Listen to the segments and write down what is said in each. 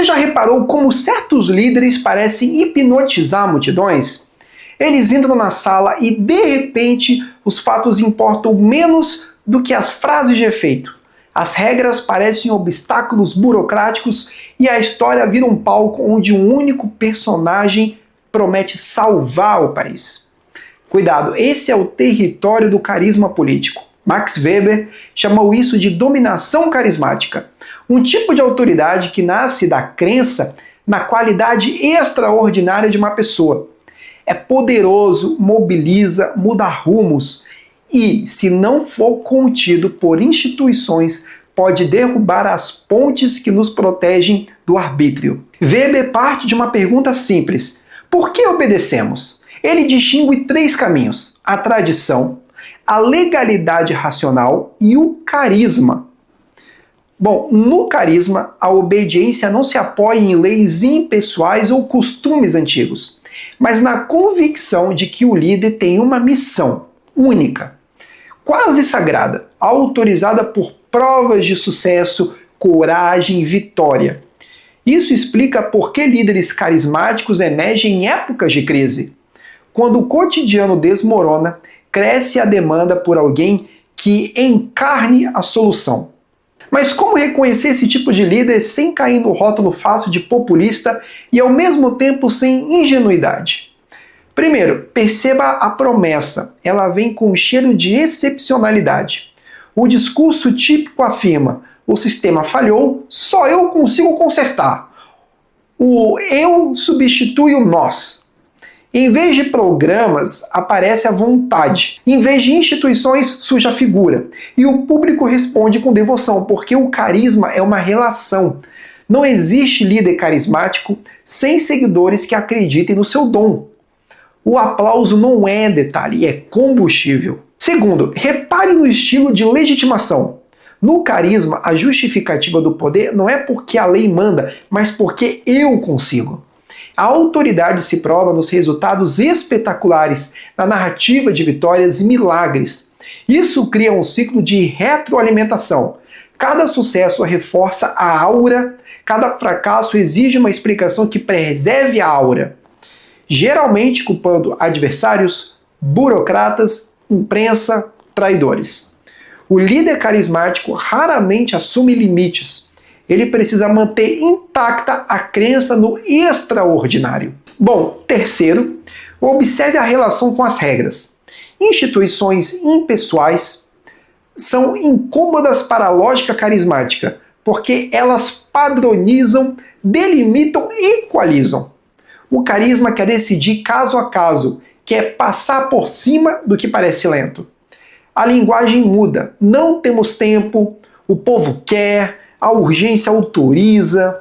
Você já reparou como certos líderes parecem hipnotizar multidões? Eles entram na sala e, de repente, os fatos importam menos do que as frases de efeito. As regras parecem obstáculos burocráticos e a história vira um palco onde um único personagem promete salvar o país. Cuidado, esse é o território do carisma político. Max Weber chamou isso de dominação carismática, um tipo de autoridade que nasce da crença na qualidade extraordinária de uma pessoa. É poderoso, mobiliza, muda rumos e, se não for contido por instituições, pode derrubar as pontes que nos protegem do arbítrio. Weber parte de uma pergunta simples: por que obedecemos? Ele distingue 3 caminhos: a tradição, a legalidade racional e o carisma. Bom, no carisma, a obediência não se apoia em leis impessoais ou costumes antigos, mas na convicção de que o líder tem uma missão única, quase sagrada, autorizada por provas de sucesso, coragem e vitória. Isso explica por que líderes carismáticos emergem em épocas de crise. Quando o cotidiano desmorona, cresce a demanda por alguém que encarne a solução. Mas como reconhecer esse tipo de líder sem cair no rótulo fácil de populista e ao mesmo tempo sem ingenuidade? Primeiro, perceba a promessa. Ela vem com um cheiro de excepcionalidade. O discurso típico afirma: o sistema falhou, só eu consigo consertar. O eu substitui o nós. Em vez de programas, aparece a vontade. Em vez de instituições, surge a figura. E o público responde com devoção, porque o carisma é uma relação. Não existe líder carismático sem seguidores que acreditem no seu dom. O aplauso não é detalhe, é combustível. Segundo, repare no estilo de legitimação. No carisma, a justificativa do poder não é porque a lei manda, mas porque eu consigo. A autoridade se prova nos resultados espetaculares, na narrativa de vitórias e milagres. Isso cria um ciclo de retroalimentação. Cada sucesso reforça a aura, cada fracasso exige uma explicação que preserve a aura. Geralmente culpando adversários, burocratas, imprensa, traidores. O líder carismático raramente assume limites. Ele precisa manter intacta a crença no extraordinário. Bom, terceiro, observe a relação com as regras. Instituições impessoais são incômodas para a lógica carismática, porque elas padronizam, delimitam e equalizam. O carisma quer decidir caso a caso, quer passar por cima do que parece lento. A linguagem muda, não temos tempo, o povo quer, a urgência autoriza.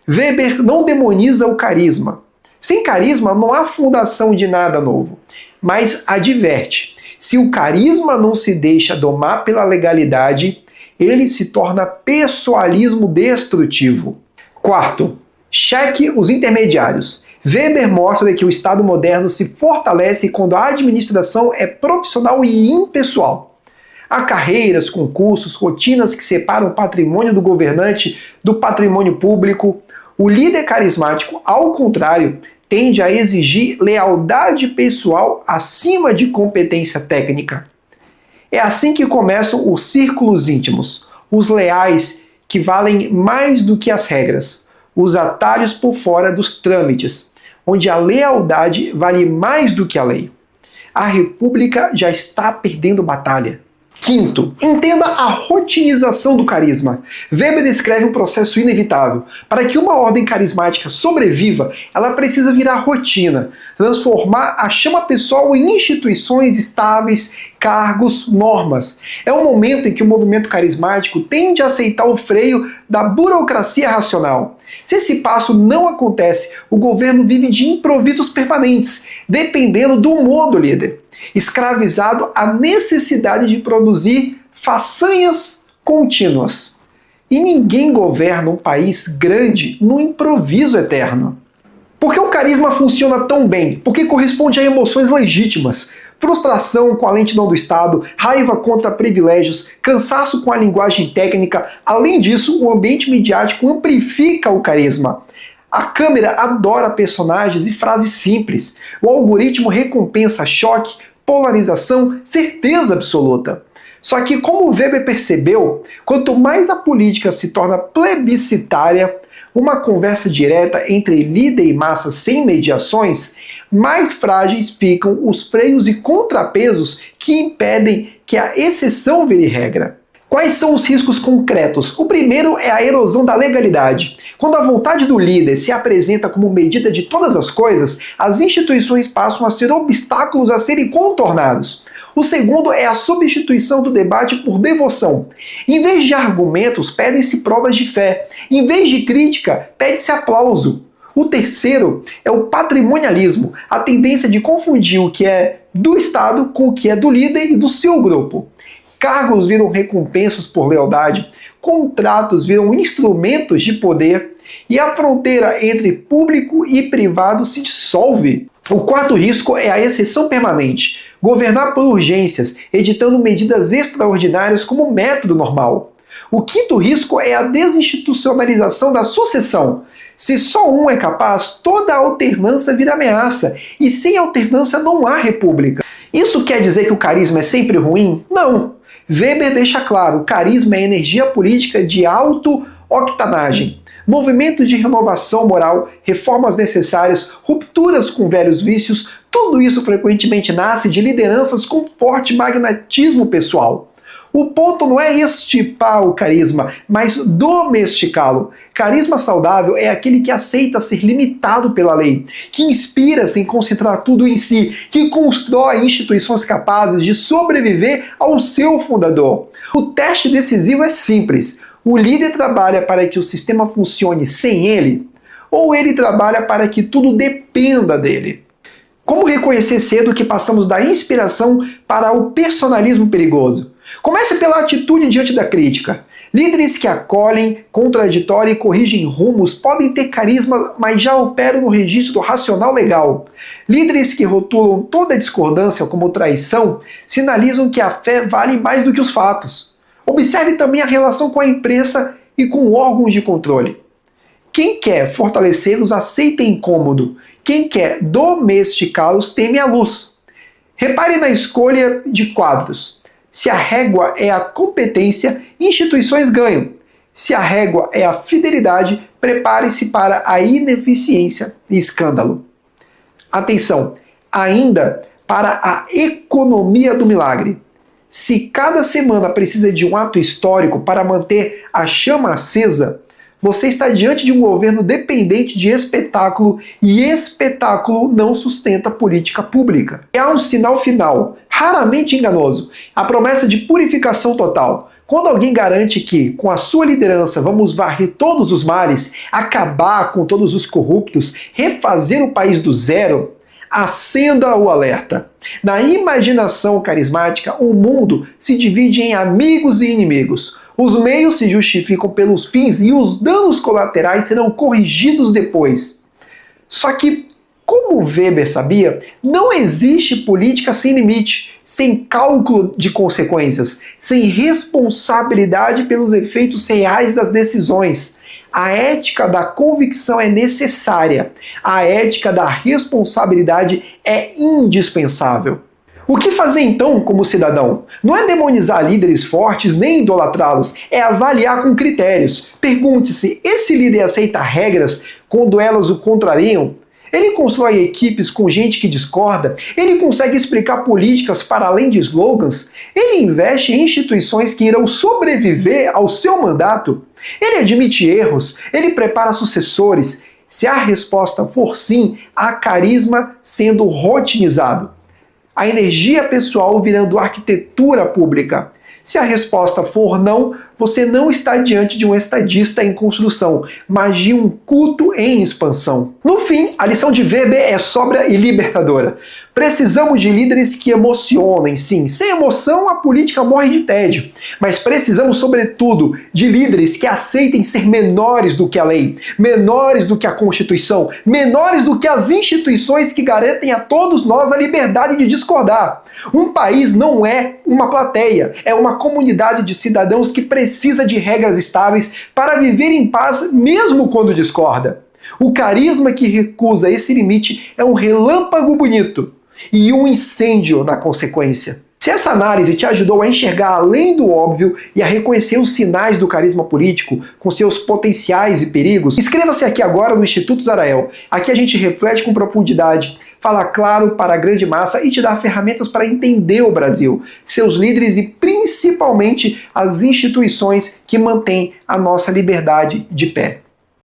Weber não demoniza o carisma. Sem carisma não há fundação de nada novo, mas adverte: se o carisma não se deixa domar pela legalidade, ele se torna pessoalismo destrutivo. Quarto, cheque os intermediários. Weber mostra que o Estado moderno se fortalece quando a administração é profissional e impessoal. Há carreiras, concursos, rotinas que separam o patrimônio do governante do patrimônio público. O líder carismático, ao contrário, tende a exigir lealdade pessoal acima de competência técnica. É assim que começam os círculos íntimos, os leais que valem mais do que as regras, os atalhos por fora dos trâmites, onde a lealdade vale mais do que a lei. A República já está perdendo batalha. Quinto, entenda a rotinização do carisma. Weber descreve um processo inevitável. Para que uma ordem carismática sobreviva, ela precisa virar rotina, transformar a chama pessoal em instituições estáveis, cargos, normas. É um momento em que o movimento carismático tende a aceitar o freio da burocracia racional. Se esse passo não acontece, o governo vive de improvisos permanentes, dependendo do humor do líder, escravizado à necessidade de produzir façanhas contínuas. E ninguém governa um país grande no improviso eterno. Por que o carisma funciona tão bem? Porque corresponde a emoções legítimas. frustração com a lentidão do Estado, raiva contra privilégios, cansaço com a linguagem técnica. Além disso, o ambiente midiático amplifica o carisma. A câmera adora personagens e frases simples. O algoritmo recompensa choque, polarização, certeza absoluta. Só que, como o Weber percebeu, quanto mais a política se torna plebiscitária, uma conversa direta entre líder e massa sem mediações, mais frágeis ficam os freios e contrapesos que impedem que a exceção vire regra. Quais são os riscos concretos? O primeiro é a erosão da legalidade. Quando a vontade do líder se apresenta como medida de todas as coisas, as instituições passam a ser obstáculos a serem contornados. O segundo é a substituição do debate por devoção. Em vez de argumentos, pedem-se provas de fé. Em vez de crítica, pede-se aplauso. O terceiro é o patrimonialismo, a tendência de confundir o que é do Estado com o que é do líder e do seu grupo. Cargos viram recompensas por lealdade, contratos viram instrumentos de poder e a fronteira entre público e privado se dissolve. O quarto risco é a exceção permanente, governar por urgências, editando medidas extraordinárias como método normal. O quinto risco é a desinstitucionalização da sucessão. Se só um é capaz, toda a alternância vira ameaça, e sem alternância não há república. Isso quer dizer que o carisma é sempre ruim? Não. Weber deixa claro, carisma é energia política de auto-octanagem. Movimentos de renovação moral, reformas necessárias, rupturas com velhos vícios, tudo isso frequentemente nasce de lideranças com forte magnetismo pessoal. O ponto não é extirpar o carisma, mas domesticá-lo. Carisma saudável é aquele que aceita ser limitado pela lei, que inspira sem concentrar tudo em si, que constrói instituições capazes de sobreviver ao seu fundador. O teste decisivo é simples. O líder trabalha para que o sistema funcione sem ele, ou ele trabalha para que tudo dependa dele? Como reconhecer cedo que passamos da inspiração para o personalismo perigoso? Comece pela atitude diante da crítica. Líderes que acolhem, contraditório e corrigem rumos podem ter carisma, mas já operam no registro racional legal. Líderes que rotulam toda discordância como traição sinalizam que a fé vale mais do que os fatos. Observe também a relação com a imprensa e com órgãos de controle. Quem quer fortalecê-los aceita incômodo. Quem quer domesticá-los teme a luz. Repare na escolha de quadros. Se a régua é a competência, instituições ganham. Se a régua é a fidelidade, prepare-se para a ineficiência e escândalo. Atenção, ainda para a economia do milagre. Se cada semana precisa de um ato histórico para manter a chama acesa, você está diante de um governo dependente de espetáculo e espetáculo não sustenta política pública. E há um sinal final, raramente enganoso, a promessa de purificação total. Quando alguém garante que, com a sua liderança, vamos varrer todos os males, acabar com todos os corruptos, refazer o país do zero, acenda o alerta. Na imaginação carismática, o mundo se divide em amigos e inimigos. Os meios se justificam pelos fins e os danos colaterais serão corrigidos depois. Só que, como Weber sabia, não existe política sem limite, sem cálculo de consequências, sem responsabilidade pelos efeitos reais das decisões. A ética da convicção é necessária. A ética da responsabilidade é indispensável. O que fazer então como cidadão? Não é demonizar líderes fortes nem idolatrá-los, é avaliar com critérios. Pergunte-se, esse líder aceita regras quando elas o contrariam? Ele constrói equipes com gente que discorda? Ele consegue explicar políticas para além de slogans? Ele investe em instituições que irão sobreviver ao seu mandato? Ele admite erros? Ele prepara sucessores? Se a resposta for sim, há carisma sendo rotinizado. A energia pessoal virando arquitetura pública. Se a resposta for não, você não está diante de um estadista em construção, mas de um culto em expansão. No fim, a lição de Weber é sóbria e libertadora. Precisamos de líderes que emocionem, sim. Sem emoção, a política morre de tédio. Mas precisamos, sobretudo, de líderes que aceitem ser menores do que a lei, menores do que a Constituição, menores do que as instituições que garantem a todos nós a liberdade de discordar. Um país não é uma plateia, é uma comunidade de cidadãos que precisa de regras estáveis para viver em paz mesmo quando discorda. O carisma que recusa esse limite é um relâmpago bonito e um incêndio na consequência. Se essa análise te ajudou a enxergar além do óbvio e a reconhecer os sinais do carisma político com seus potenciais e perigos, inscreva-se aqui agora no Instituto Zarael. Aqui a gente reflete com profundidade, fala claro para a grande massa e te dá ferramentas para entender o Brasil, seus líderes e principalmente as instituições que mantêm a nossa liberdade de pé.